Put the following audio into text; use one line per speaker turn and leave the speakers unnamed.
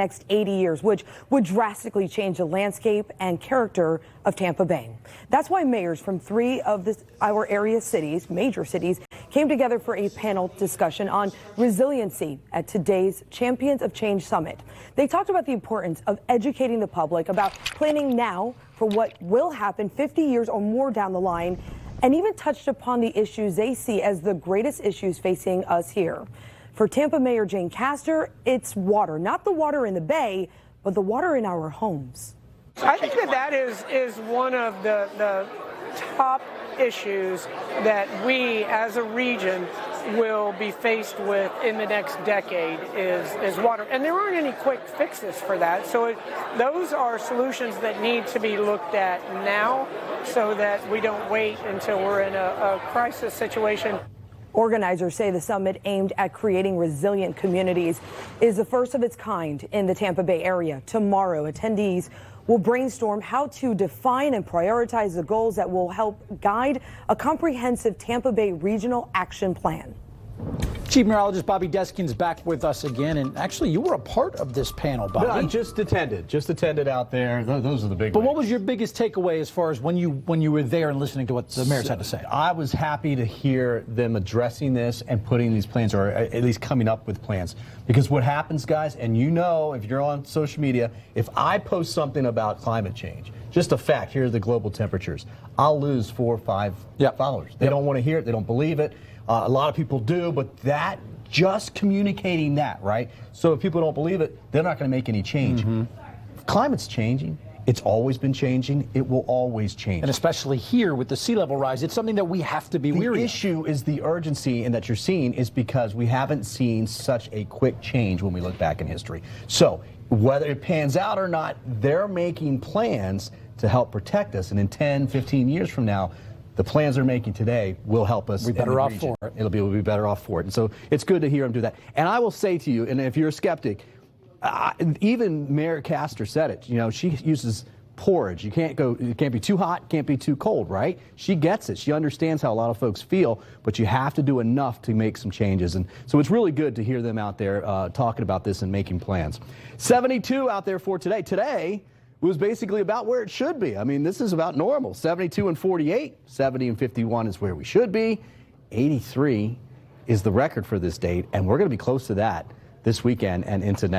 next 80 years, which would drastically change the landscape and character of Tampa Bay. That's why mayors from three of our area cities, major cities, came together for a panel discussion on resiliency at today's Champions of Change Summit. They talked about the importance of educating the public about planning now for what will happen 50 years or more down the line, and even touched upon the issues they see as the greatest issues facing us here. For Tampa Mayor Jane Castor, it's water, not the water in the bay, but the water in our homes.
I think that is one of the top issues that we as a region will be faced with in the next decade is water. And there aren't any quick fixes for that. So those are solutions that need to be looked at now so that we don't wait until we're in a crisis situation.
Organizers say the summit, aimed at creating resilient communities, is the first of its kind in the Tampa Bay area. Tomorrow, attendees will brainstorm how to define and prioritize the goals that will help guide a comprehensive Tampa Bay regional action plan.
Chief Meteorologist Bobby Deskin's back with us again, and actually you were a part of this panel, Bobby.
No, just attended out there. Those are the big
But what was your biggest takeaway as far as when you were there and listening to what the mayors had to say?
I was happy to hear them addressing this and putting these plans, or at least coming up with plans. Because what happens, guys, and you know, if you're on social media, if I post something about climate change, just a fact, here are the global temperatures, I'll lose 4 or 5 followers. They don't want to hear it. They don't believe it. A lot of people do, but that, just communicating that, right? So if people don't believe it, they're not going to make any change. Climate's changing. It's always been changing. It will always change.
And especially here with the sea level rise, it's something that we have to be weary of.
The issue is the urgency, and that you're seeing is because we haven't seen such a quick change when we look back in history. So whether it pans out or not, they're making plans to help protect us. And in 10, 15 years from now, the plans they're making today will help us.
We'll be better off for it.
We'll be better off for it. And so it's good to hear them do that. And I will say to you, and if you're a skeptic, even Mayor Castor said it. You know, she uses porridge. It can't be too hot, can't be too cold, right? She gets it. She understands how a lot of folks feel, but you have to do enough to make some changes. And so it's really good to hear them out there talking about this and making plans. 72 out there for today. Today was basically about where it should be. I mean, this is about normal. 72 and 48, 70 and 51 is where we should be. 83 is the record for this date, and we're going to be close to that this weekend and into next.